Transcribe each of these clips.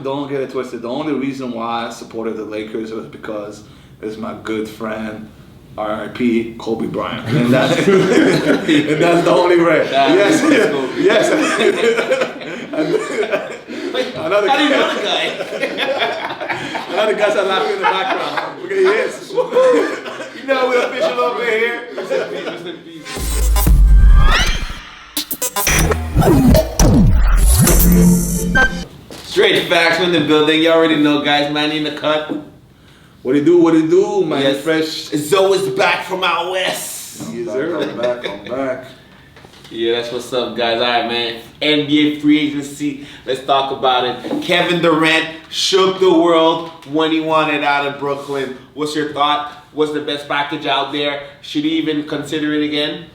don't get it twisted. The only reason why I supported the Lakers was because it's my good friend, R.I.P. Kobe Bryant, and that's and that's the only reason. Yes, yes. Another how do you know the guy? Another guys are laughing in the background. Look at yes. You know we're official over here. Rest in peace. Straight facts in the building. You already know, guys. Manny in the cut. What do you do, man? Yes. Fresh. Zoe is back from out west. I'm back. Yeah, that's what's up, guys. All right, man. NBA free agency. Let's talk about it. Kevin Durant shook the world when he wanted out of Brooklyn. What's your thought? What's the best package out there? Should he even consider it again?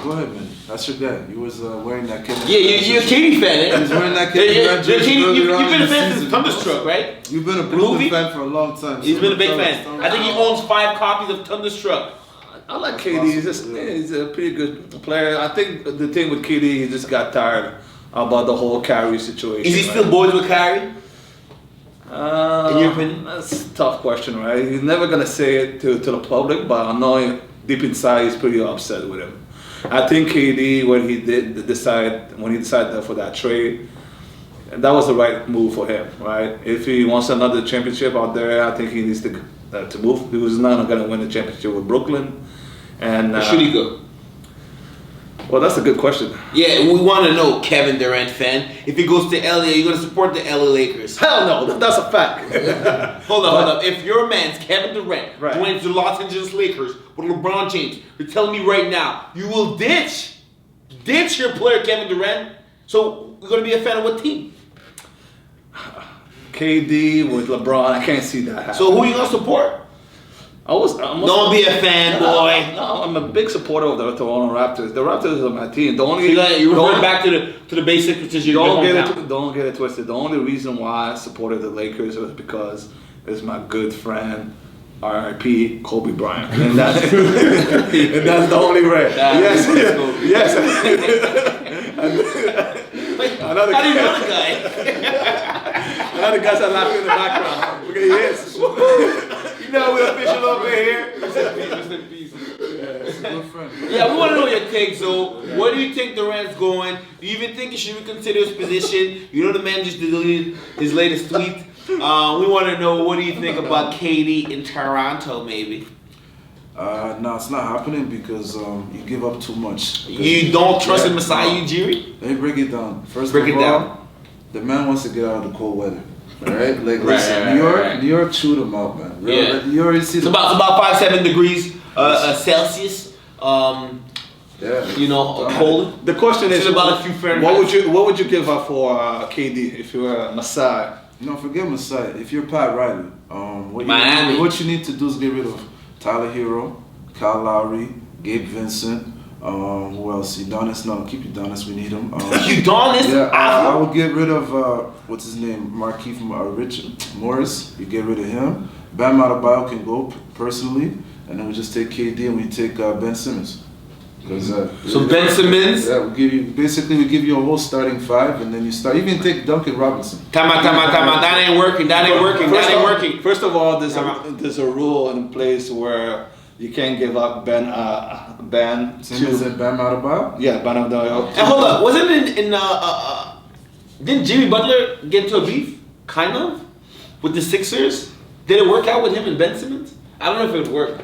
Go ahead, man. That's your guy. You was wearing that Kevin. Yeah, you're a KD fan, eh? He was wearing that Kevin Durant jersey. You've been a fan since Thunderstruck, right? You've been a Brooklyn fan for a long time. He's been a big fan. I think he owns 5 copies of Thunderstruck. I like KD. He's a pretty good player. I think the thing with KD, he just got tired about the whole Kyrie situation. Is he still boys with Kyrie? In your opinion? That's a tough question, right? He's never gonna say it to the public, but I know deep inside he's pretty upset with him. I think KD, when he decided for that trade, that was the right move for him, right? If he wants another championship out there, I think he needs to move. He was not going to win the championship with Brooklyn. And where should he go? Well, that's a good question. Yeah, we want to know, Kevin Durant fan. If he goes to LA, are you going to support the LA Lakers? Hell no, that's a fact. Hold up. If your man's Kevin Durant joins the Los Angeles Lakers with LeBron James, you're telling me right now you will ditch your player Kevin Durant. So you're going to be a fan of what team? KD with LeBron. I can't see that happening. So who are you going to support? Don't be a fan, boy. No, I'm a big supporter of the Toronto Raptors. The Raptors are my team. You refer back to the basics, which is your hometown. Don't get it twisted. The only reason why I supported the Lakers was because it's my good friend, R.I.P. Kobe Bryant, and that's the only reason. Yes. How do you know the guy? Another guys are laughing in the background. Look at yes. You know we're official over here. Rest in peace. Yeah, we want to know your take, so where do you think Durant's going? Do you even think he should reconsider his position? You know the man just deleted his latest tweet. We want to know, what do you think about KD in Toronto, maybe? No, it's not happening because you give up too much. You don't trust in Masai Ujiri? Let me break it down. First of all, the man wants to get out of the cold weather. Right? Like, listen, New York chewed him out, man. You already see it's about 5-7 degrees Celsius. You know, cold. The question is, about a few Fahrenheit. what would you give up for KD if you were Masai? No, forget Masai. If you're Pat Riley, what you need to do is get rid of Tyler Hero, Kyle Lowry, Gabe Vincent. Who else? Udonis? No, keep Udonis. We need him. Udonis? Yeah, I would get rid of what's his name, Markieff Morris. You get rid of him. Bam Adebayo can go personally, and then we just take KD and we take Ben Simmons. So Ben Simmons? Yeah, we give you a whole starting 5, and then you start. You can take Duncan Robinson. Come on. That ain't working. First of all, there's a rule in place where you can't give up Ben Simmons and Bam Adebayo? Yeah, Bam Adebayo. And hold up, wasn't it didn't Jimmy Butler get into a beef? Kind of? With the Sixers? Did it work out with him and Ben Simmons? I don't know if it would work.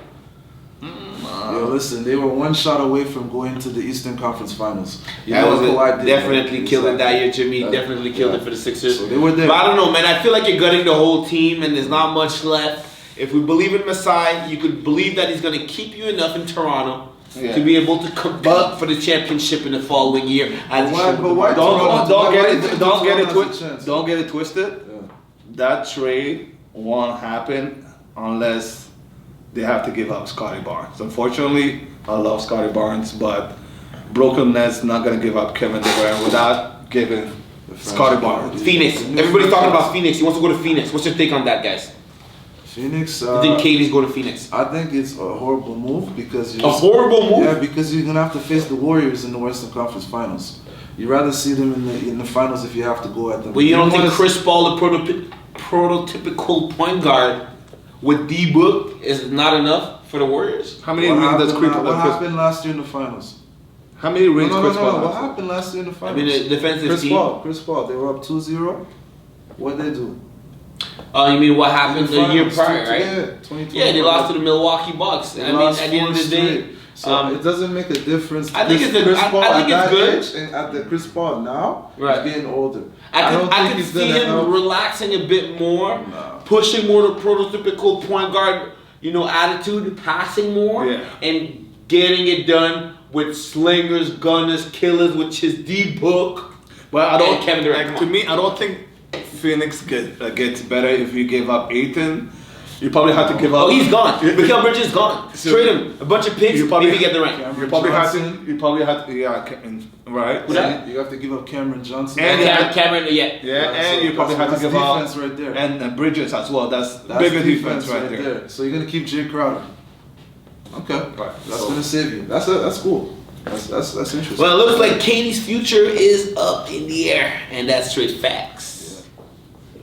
Yo, listen, they were one shot away from going to the Eastern Conference Finals. That was definitely killed it that year, Jimmy. Definitely killed it for the Sixers. So they were there. But I don't know, man. I feel like you're gutting the whole team and there's not much left. If we believe in Masai, you could believe that he's going to keep you enough in Toronto to be able to compete for the championship in the following year. Don't get it twisted. Yeah. That trade won't happen unless they have to give up Scotty Barnes. Unfortunately, I love Scotty Barnes, but Brooklyn Nets not going to give up Kevin Durant without giving Scotty Barnes. Phoenix. Everybody's talking about Phoenix. He wants to go to Phoenix. What's your take on that, guys? Phoenix. I think KD's going to Phoenix. I think it's a horrible move because horrible move. Yeah, because you're gonna have to face the Warriors in the Western Conference Finals. You rather see them in the finals if you have to go at them. But you don't think Chris Paul, the prototypical point guard with D-Book, is not enough for the Warriors? How many rings does Chris Paul? What happened last year in the finals? How many rings Chris Paul? What happened last year in the finals? I mean, the defensive team. Chris Paul, they were up 2-0. What did they do? You mean what happened the year prior, right? Yeah, 2020. Yeah, they lost to the Milwaukee Bucks. I mean, at the end of the day, so it doesn't make a difference. I think it's good. And at the Chris Paul now, right, he's getting older. I can see him relaxing a bit more, pushing more the prototypical point guard, attitude, passing more, and getting it done with slingers, gunners, killers, which is D-Book. Well, I don't. Kevin Durant. To me, I don't think Phoenix gets better if you give up Ayton. You probably have to give up. Oh, he's gone. Mikal Bridges is gone. So trade him. A bunch of picks. You probably maybe get the rank. You probably have to. Right. Yeah, you have to give up Cameron Johnson. And Cameron, and you probably have to give up defense right there. And Bridges as well. That's bigger defense right there. So you're gonna keep Jay Crowder. Okay, right. That's gonna save you. That's cool. That's interesting. Well, it looks like Katie's future is up in the air, and that's straight facts. Yeah.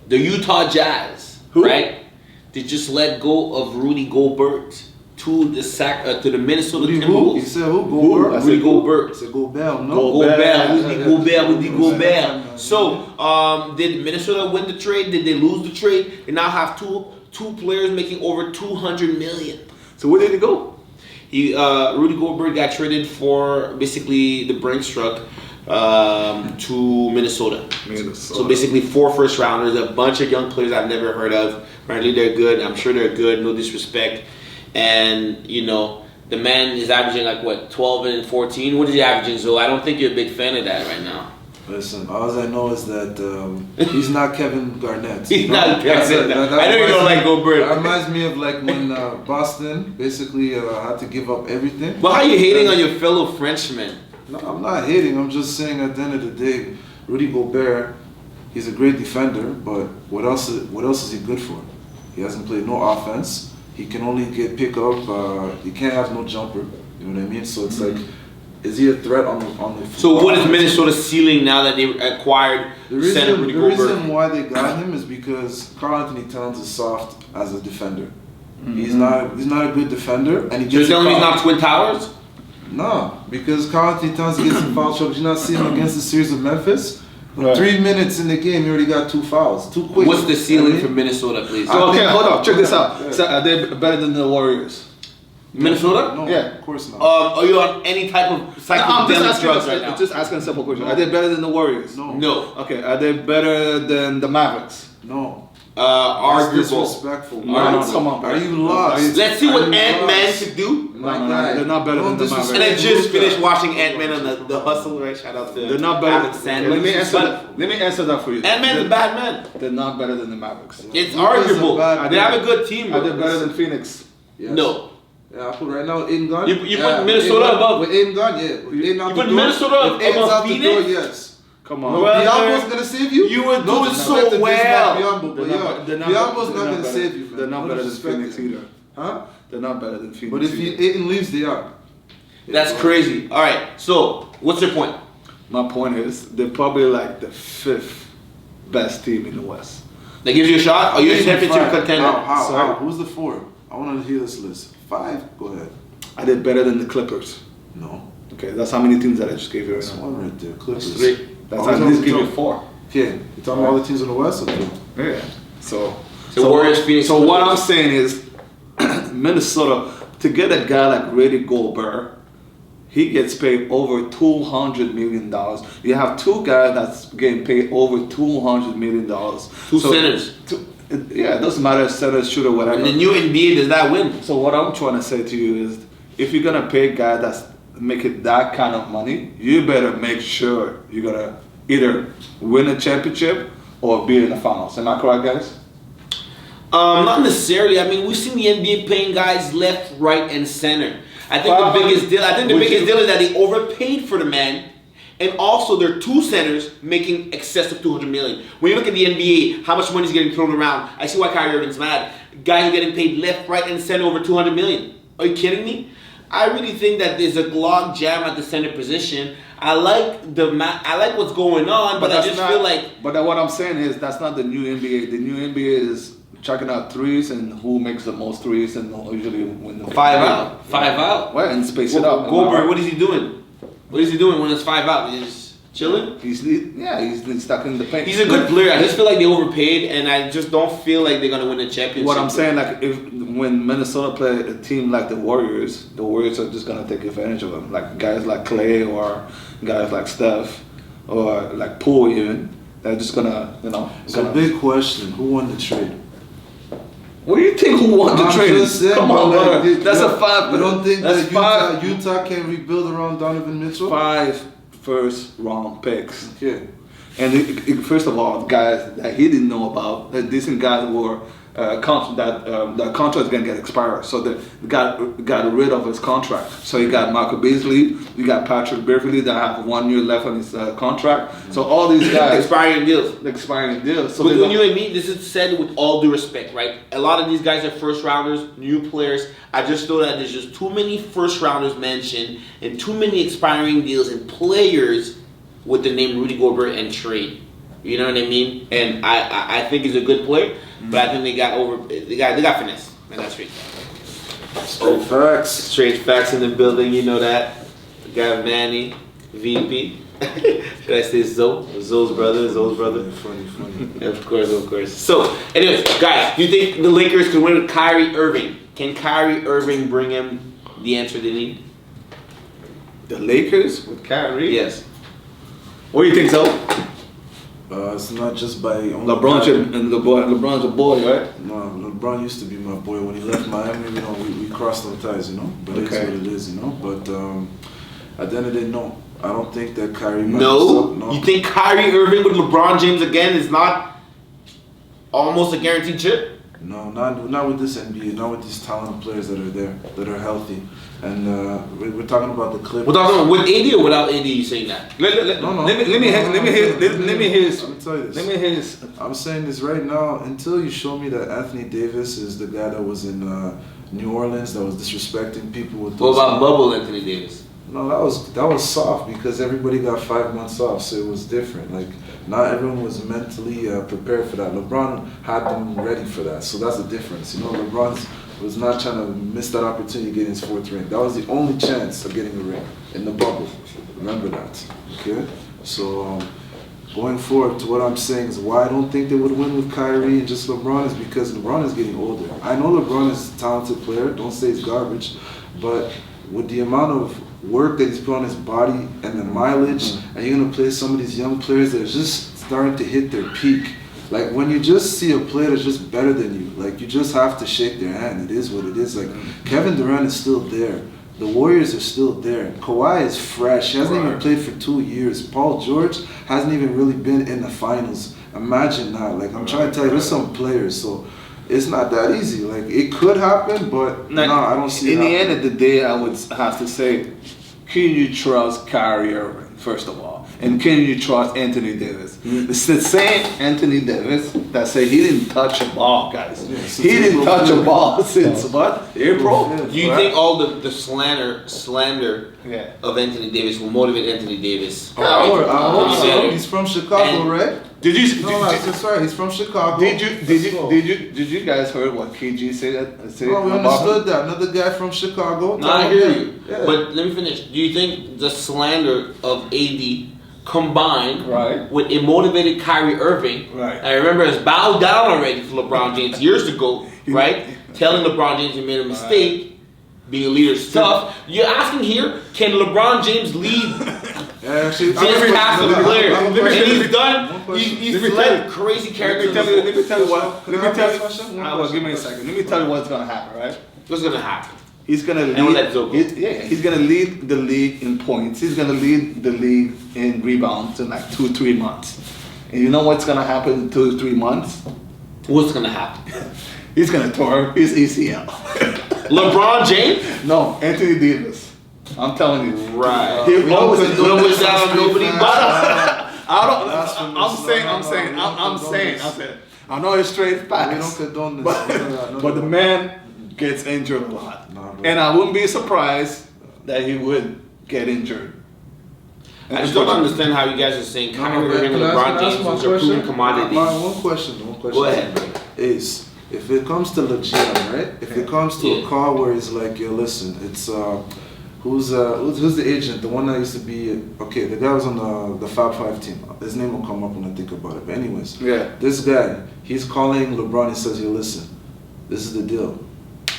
The Utah Jazz, right? They just let go of Rudy Gobert to the Minnesota Timberwolves. You said who? Gobert? Rudy Gobert. I said Gobert, no? Rudy Gobert. So, did Minnesota win the trade? Did they lose the trade? They now have two players making over $200 million. So where did he go? Rudy Gobert got traded for basically the Brinks truck to Minnesota. So basically 4 first rounders, a bunch of young players I've never heard of. Apparently they're good. I'm sure they're good. No disrespect. And the man is averaging 12 and 14. What is he averaging? So I don't think you're a big fan of that right now. Listen, all I know is that he's not Kevin Garnett. He's not Kevin. I know you don't like Gobert. That reminds me of when Boston basically had to give up everything. But how are you hating on your fellow Frenchman? No, I'm not hating. I'm just saying at the end of the day, Rudy Gobert, he's a great defender, but what else is he good for? He hasn't played no offense. He can only get pick up. He can't have no jumper. You know what I mean? So it's is he a threat on the? So what is Minnesota's ceiling now that they acquired center Rudy Gobert? The reason why they got him is because Karl Anthony Towns is soft as a defender. He's not a good defender, and he gets. You're telling me he's not Twin Towers? No, because Karl Anthony Towns gets in foul trouble. Did you not see him against the series of Memphis? Right. 3 minutes in the game, he already got 2 fouls. Too quick. What's the ceiling for Minnesota, please? So, okay, hold on. Check this out. So are they better than the Warriors? Minnesota? No, yeah, of course not. Are you on any type of psychedelic drugs right now? Just asking a simple question. Are they better than the Warriors? No. Okay. Are they better than the Mavericks? No. Arguable. Disrespectful. No, come on, are you lost? Let's see what Ant-Man can do. No, they're not better than the Mavericks. And I just finished watching Ant-Man on the Hustle, right? Shout out to they're not better. Let me answer that for you. Ant-Man's a bad man. They're not better than the Mavericks. It's arguable. They have a good team. Are they better than Phoenix? Yes. No. Yeah, I put right now Aiden gone. You put Minnesota above. With Aiden gone, yeah. With Aiden out you the put door, Minnesota above Phoenix? Yes. Come on. Biombo's gonna save you? You were doing so well. Biombo's not gonna save you, man. They're not better than Phoenix either. Huh? They're not better than Phoenix. But if Aiden leaves, they are. That's crazy. All right. So, what's your point? My point is, they're probably like the 5th best team in the West. That gives you a shot? Are you a championship contender? How? Who's the 4? I want to hear this list. 5? Go ahead. Are they better than the Clippers? No. Okay, that's how many teams that I just gave you right That's now. one right there. Clippers. That's 3. That's at least give you 4. Okay. You talking about all the teams in the West? Okay. Yeah. So Warriors, Phoenix. So what I'm saying is, Minnesota, to get a guy like Rudy Gobert, he gets paid over $200 million. You have 2 guys that's getting paid over $200 million. 2 centers. Yeah, it doesn't matter if centers, shooter, whatever. And the new NBA, does that win? So what I'm trying to say to you is, if you're gonna pay a guy that's making that kind of money, you better make sure you're gonna either win a championship or be in the finals. Am I correct, guys? Not necessarily. I mean, we've seen the NBA paying guys left, right, and center. I think the biggest deal is that they overpaid for the man, and also there are 2 centers making excess of $200 million. When you look at the NBA, how much money is getting thrown around? I see why Kyrie Irving's mad. Guys are getting paid left, right, and center over $200 million. Are you kidding me? I really think that there's a log jam at the center position. I like what's going on, but I just feel like. But what I'm saying is that's not the new NBA. The new NBA is checking out threes and who makes the most threes and usually win the 5 out. 5 out. Well, and space it out. Gobert, what is he doing? What is he doing when it's 5 out? He's just chilling? He's stuck in the paint. He's a good player. I just feel like they overpaid, and I just don't feel like they're gonna win a championship. What I'm saying, like when Minnesota play a team like the Warriors are just gonna take advantage of them. Like guys like Clay or guys like Steph or like Poole even. They're just gonna, It's a big question. Who won the trade? What do you think? Who won the trade? Come on, brother. That's a 5. You don't think that's that Utah can rebuild around Donovan Mitchell? 5 first-round picks. Okay. And first of all, guys that he didn't know about, that decent guys were that contract is gonna get expired. So they got rid of his contract. So you got Michael Beasley, you got Patrick Beverley that have 1 year left on his contract. So all these guys expiring deals. So but when you and me, this is said with all due respect, right? A lot of these guys are first rounders, new players. I just know that there's just too many first rounders mentioned and too many expiring deals and players with the name Rudy Gobert and trade. You know what I mean? And I think he's a good player, but I think they got finesse. And that's straight. Straight facts. Straight facts in the building, you know that. We got Manny, VP. Should I say Zoe? Zoe's brother. Funny. Of course. So, anyways, guys, do you think the Lakers could win with Kyrie Irving? Can Kyrie Irving bring him the answer they need? The Lakers with Kyrie? Yes. What do you think, so? It's not just by only LeBron's a boy, right? No, LeBron used to be my boy. When he left Miami, we crossed no ties, But it's what it is, But at the end of the day, no. I don't think that Kyrie. No? You think Kyrie Irving with LeBron James again is not almost a guaranteed chip? No, not with this NBA. Not with these talented players that are there, that are healthy. And we're talking about the Clippers. We're talking about with AD or without AD? You saying that? No. Let me hear this. Let me tell you this. Let me hear this. I'm saying this right now. Until you show me that Anthony Davis is the guy that was in New Orleans that was disrespecting people with those. What about bubble Anthony Davis? No, that was soft because everybody got 5 months off, so it was different. Like not everyone was mentally prepared for that. LeBron had them ready for that, so that's the difference. LeBron was not trying to miss that opportunity to get his 4th ring. That was the only chance of getting a ring in the bubble. Remember that, okay? So going forward to what I'm saying is why I don't think they would win with Kyrie and just LeBron is because LeBron is getting older. I know LeBron is a talented player. Don't say he's garbage, but with the amount of work that he's put on his body and the mileage, and you're gonna play some of these young players that are just starting to hit their peak. Like when you just see a player that's just better than you, like you just have to shake their hand. It is what it is. Like Kevin Durant is still there. The Warriors are still there. Kawhi is fresh. He hasn't even played for 2 years. Paul George hasn't even really been in the finals. Imagine that. Like I'm trying to tell you, there's some players. So it's not that easy. Like it could happen, but no, I don't see it. In the end of the day, I would have to say, can you trust Kyrie Irving, first of all? And can you trust Anthony Davis? It's the same Anthony Davis that said he didn't touch a ball, guys. Yeah, he didn't touch a ball since what? April? Do you think all the slander of Anthony Davis will motivate Anthony Davis? He's from Chicago, right? Did you? Sorry, he's from Chicago. Did you guys heard what KG said? No, we understood that. Another guy from Chicago. No, I hear you. Yeah. But let me finish. Do you think the slander of AD combined with a motivated Kyrie Irving? Right. I remember has bowed down already to LeBron James years ago, right? Telling LeBron James he made a mistake. Being a leader is tough. You're asking here, can LeBron James lead? Actually, just half the player, and he's done. He's led crazy characters. Let me tell you what. Give me a second. Let me tell you what's gonna happen. Right? What's gonna happen? He's gonna lead. He's gonna lead the league in points. He's gonna lead the league in rebounds in like 2-3 months. And you know what's gonna happen in 2-3 months? What's gonna happen? He's gonna tear his ACL. LeBron James? No, Anthony Davis. I'm telling you. Right. Nobody but. I'm saying. I know it's straight facts. We don't condone this. But the man gets injured a lot. Nah, bro. And I wouldn't be surprised that he would get injured. I just don't understand how you guys are saying Kyrie Irving and LeBron James are proven commodities. One question. Go ahead, bro. Is if it comes to legit, right? If it comes to a call where it's like, yo, listen, it's who's the agent? The one that used to be the guy was on the Fab Five team. His name will come up when I think about it. But anyways, this guy, he's calling LeBron and says, yo, listen, this is the deal.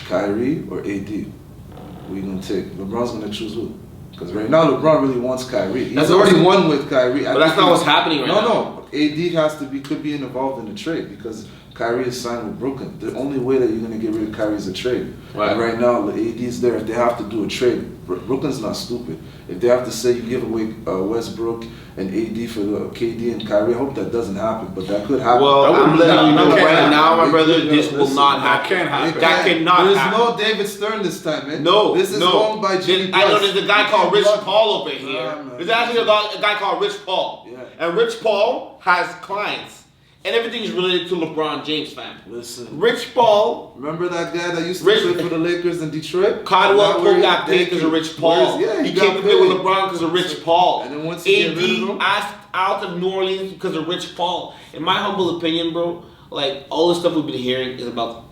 Kyrie or AD? Who you gonna take? LeBron's gonna choose who? Because right now LeBron really wants Kyrie. He's already won with Kyrie. But that's not what's happening right now. No. AD could be involved in the trade because Kyrie is signed with Brooklyn. The only way that you're going to get rid of Kyrie is a trade. Right. And right now, the AD is there. If they have to do a trade, Brooklyn's not stupid. If they have to say you give away Westbrook and AD for the KD and Kyrie, I hope that doesn't happen, but that could happen. Well, I'm letting you know right now, my brother, this will not happen. That cannot happen. There's no David Stern this time, man. No, this is owned by Jimmy. I know there's a guy called Rich Paul over here. There's actually a guy called Rich Paul. Yeah. And Rich Paul has clients. And everything is related to LeBron James, fam. Listen. Rich Paul. Remember that guy that used to play for the Lakers in Detroit? Caldwell Pope got paid because of Rich Paul. He came to play with LeBron because of Rich Paul. And then once he AD asked out of New Orleans because of Rich Paul. In my humble opinion, bro, like all the stuff we've been hearing is about,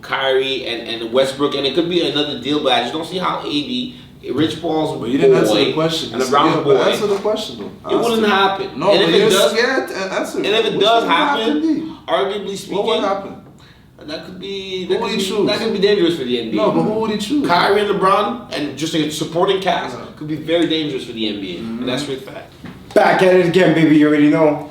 Kyrie and Westbrook, and it could be another deal, but I just don't see how AD, Rich Paul's but you didn't answer the question. And LeBron's boy. Answer the question though. It wouldn't happen. No, and but if it you're does, scared to answer. And if it does happen, arguably speaking, what would happen? That could be Who would he choose? That could be dangerous for the NBA. No, but who would he choose? Kyrie and LeBron and just a supporting cast could be very dangerous for the NBA. And that's straight fact. Back at it again, baby. You already know.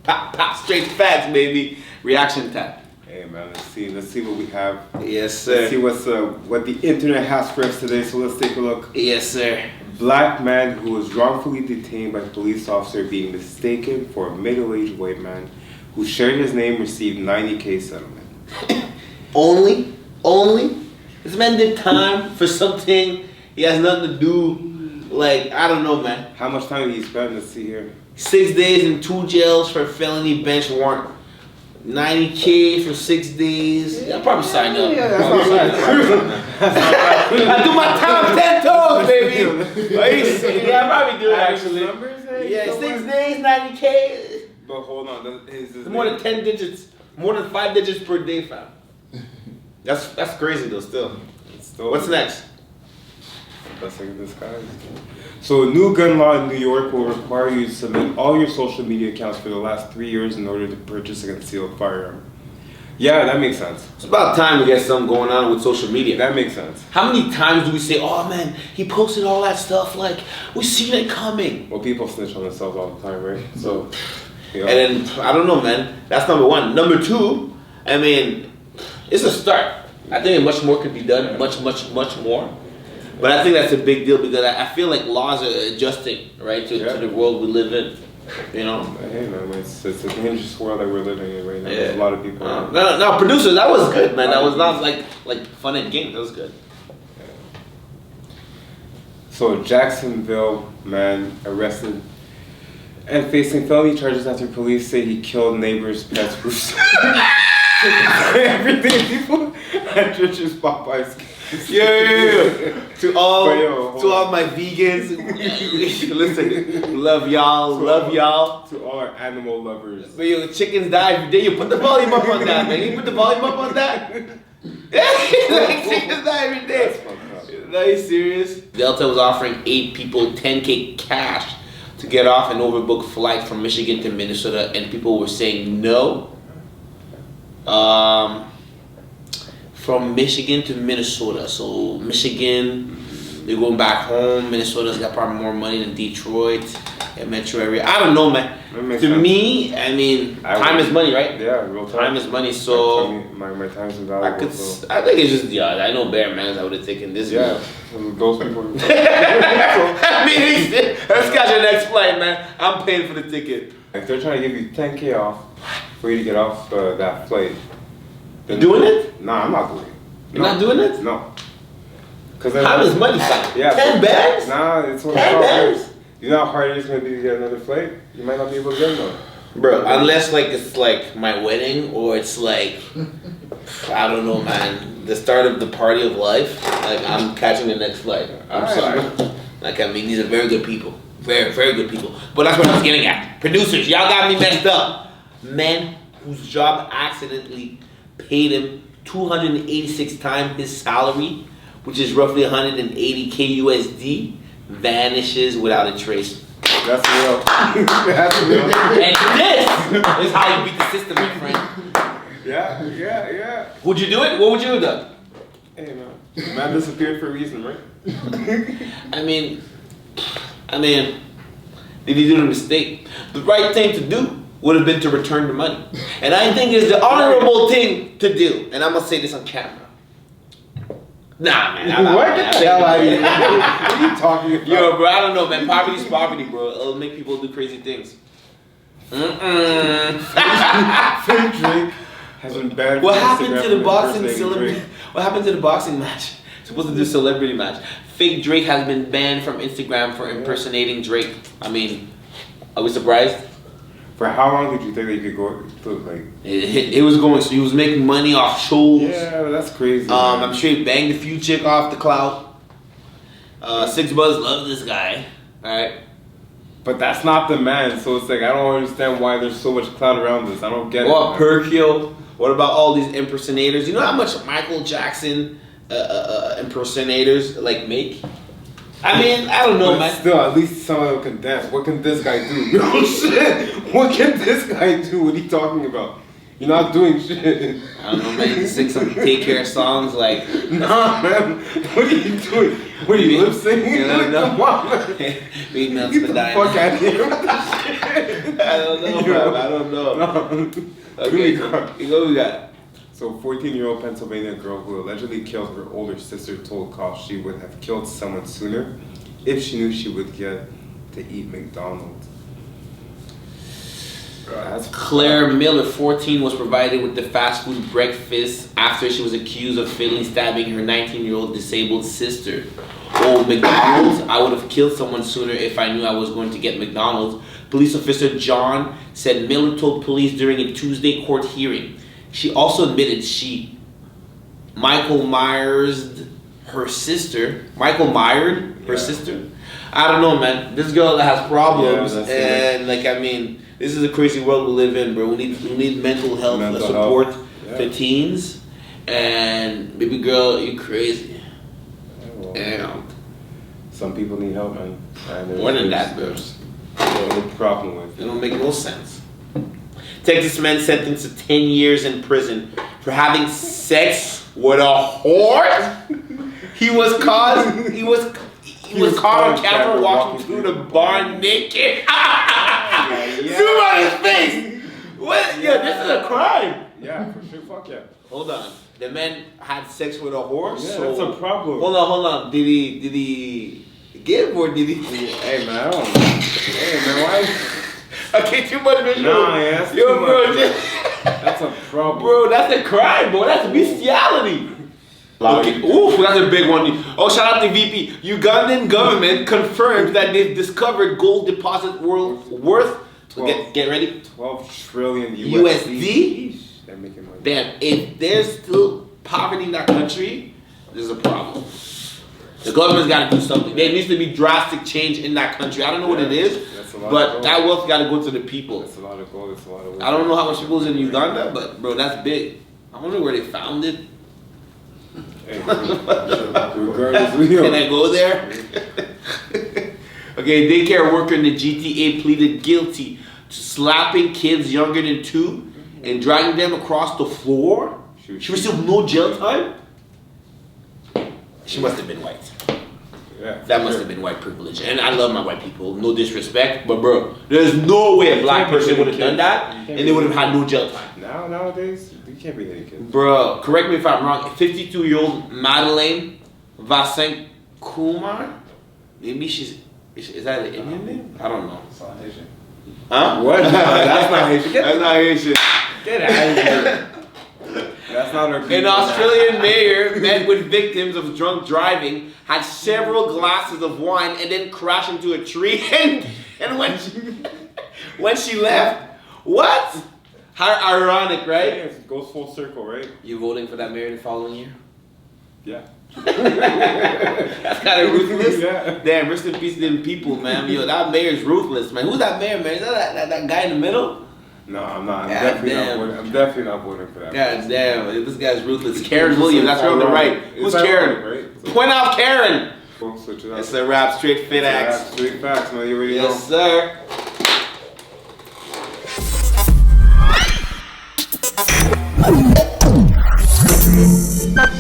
Pop straight facts, baby. Reaction time. Hey man, let's see what we have. Yes, sir. Let's see what the internet has for us today. So let's take a look. Yes, sir. Black man who was wrongfully detained by police officer being mistaken for a middle-aged white man who shared his name received $90K settlement. Only? This man did time for something he has nothing to do. Like, I don't know, man. How much time did he spend? Let's see here. 6 days in 2 jails for a felony bench warrant. $90K for 6 days. I'll probably sign up. Yeah, that's not bad. I do my time 10 toes, baby. Yeah, I'll probably do it actually. Yeah, 6 days, $90K. But hold on, It's more than 10 digits. More than 5 digits per day, fam. That's crazy though. Still. What's next? Blessing in disguise. So a new gun law in New York will require you to submit all your social media accounts for the last 3 years in order to purchase a concealed firearm. Yeah, that makes sense. It's about time we get something going on with social media. That makes sense. How many times do we say, oh man, he posted all that stuff, like, we seen it coming. Well, people snitch on themselves all the time, right? So, And then, I don't know, man. That's number one. Number two, I mean, it's a start. I think much more could be done, much more. But I think that's a big deal because I feel like laws are adjusting, right, to the world we live in. Hey man, it's a dangerous world that we're living in right now. There's a lot of people. No, producer, that was good, man. That was not like fun and game. That was good. So Jacksonville man arrested and facing felony charges after police say he killed neighbors' pets' roofs. Everything people at churches, Popeyes. Yeah. To all my vegans, listen, love y'all. To all our animal lovers. But chickens die every day. You put the volume up on that, man. You put the volume up on that. Chickens die every day. Are you serious? Delta was offering 8 people $10K cash to get off an overbooked flight from Michigan to Minnesota, and people were saying no. From Michigan to Minnesota. So Michigan, they're going back home. Minnesota's got probably more money than Detroit and metro area. I don't know, man. To me, I mean, time is money, right? Yeah, real time. Time is money, so my time's invaluable. I think it's just I know bare man I would have taken this. Yeah, those people. I mean, let's catch your next flight, man. I'm paying for the ticket. If they're trying to give you $10K off for you to get off that flight. You doing it? Nah, I'm not doing it. You're not doing it? No. Time is money, son. Yeah. 10 bags? Nah, it's all 10 bags? You know how hard it is going to be to get another flight? You might not be able to get one. Bro, unless it's like my wedding or it's like, I don't know, man. the start of the party of life. Like, I'm catching the next flight. I'm sorry. Like, I mean, these are very good people. Very, very good people. But that's what I was getting at. Producers, y'all got me messed up. Men whose job accidentally paid him 286 times his salary, which is roughly 180K USD, vanishes without a trace. That's real. That's real. And this is how you beat the system, my friend. Yeah. Would you do it? What would you have done? Hey, man disappeared for a reason, right? I mean, did he do the mistake? The right thing to do would have been to return the money. And I think it's the honorable thing to do. And I'm going to say this on camera. Nah, man. What the hell are you? What are you talking about? Yo, bro, I don't know, man. Poverty's poverty, bro. It'll make people do crazy things. Fake Drake has been banned. What happened to the boxing celebrity? What happened to the boxing match? Supposed to do a celebrity match. Fake Drake has been banned from Instagram for impersonating Drake. I mean, are we surprised? For how long did you think that you could go? Like, it was going. So he was making money off shows. Yeah, that's crazy. I'm sure he banged a few chick off the clout. Six Buzz loves this guy. All right. But that's not the man, so it's like I don't understand why there's so much cloud around this. I don't get it. What Perkio? What about all these impersonators? You know how much Michael Jackson impersonators like make? I mean, I don't know, but man. Still, at least some of them can dance. What can this guy do? No shit. What can this guy do? What are you talking about? You're not doing shit. I don't know, man. You can sing some take care songs like. Nah, man. What are you doing? What are you lip syncing? Come on, man. Get the fuck out of here. I don't know, man. I don't know. Okay, so what we got? So, 14-year-old Pennsylvania girl who allegedly killed her older sister told cops she would have killed someone sooner if she knew she would get to eat McDonald's. Claire Miller, 14, was provided with the fast food breakfast after she was accused of fatally stabbing her 19-year-old disabled sister. Oh, McDonald's? I would have killed someone sooner if I knew I was going to get McDonald's. Police officer John said Miller told police during a Tuesday court hearing. She also admitted she Michael Myers her sister. I don't know, man. This girl has problems, and like I mean, this is a crazy world we live in, bro. We need mental health support for teens. And baby girl, you crazy. Damn. Some people need help, man. More than that, bro. No problem with it. Don't make no sense. Texas man sentenced to 10 years in prison for having sex with a horse. He was caught on camera walking through the barn naked. Zoom on his face. What? Yeah, this is a crime. Yeah, for sure. Fuck yeah. Hold on. The man had sex with a horse. Yeah, so that's a problem. Hold on. Did he give or did he? Hey man, I don't know. Hey man, why? Okay, too much visual. Nah, yeah, that's too much. That's a problem. Bro, that's a crime, bro. That's bestiality. Okay. Oof, that's a big one. Oh, shout out to VP. Ugandan government confirmed that they've discovered gold deposit worth. Get ready. 12 trillion USD. They're making money. Damn, if there's still poverty in that country, there's a problem. The government's got to do something. There needs to be drastic change in that country. I don't know what it is, but that wealth got to go to the people. That's a lot of gold. That's a lot of. I don't know how much people is in Uganda, but bro, that's big. I wonder where they found it. Hey, regardless, can I go there? Okay, daycare worker in the GTA pleaded guilty to slapping kids younger than 2 and dragging them across the floor. She received no jail time. She must have been white. Yeah, that must have been white privilege. And I love my white people, no disrespect, but bro, there's no way a black person would have done that and they would have had no jail time. Nowadays, you can't be any kid. Bro, correct me if I'm wrong, 52-year-old Madeleine Vasant Kumar, maybe is that an Indian name? I don't know. It's not Haitian. Huh? What? That's not Haitian. That's not Haitian. Get out of here. That's not our people. An Australian mayor met with victims of drunk driving, had several glasses of wine, and then crashed into a tree. And when she left, what? How ironic, right? Yeah, it goes full circle, right? You voting for that mayor the following year? Yeah. That's kind of ruthless. Yeah. Damn, rest in peace to them people, man. Yo, that mayor's ruthless, man. Who's that mayor, man? Is that guy in the middle? No, I'm not. God I'm definitely not voting for that. God damn, this guy's ruthless. Karen Williams, that's her on the right. Who's Karen? Right? So, Point out Karen. switch it up. It's a rap, straight fit axe. Straight facts, man. You already know. Yes, sir. Oh.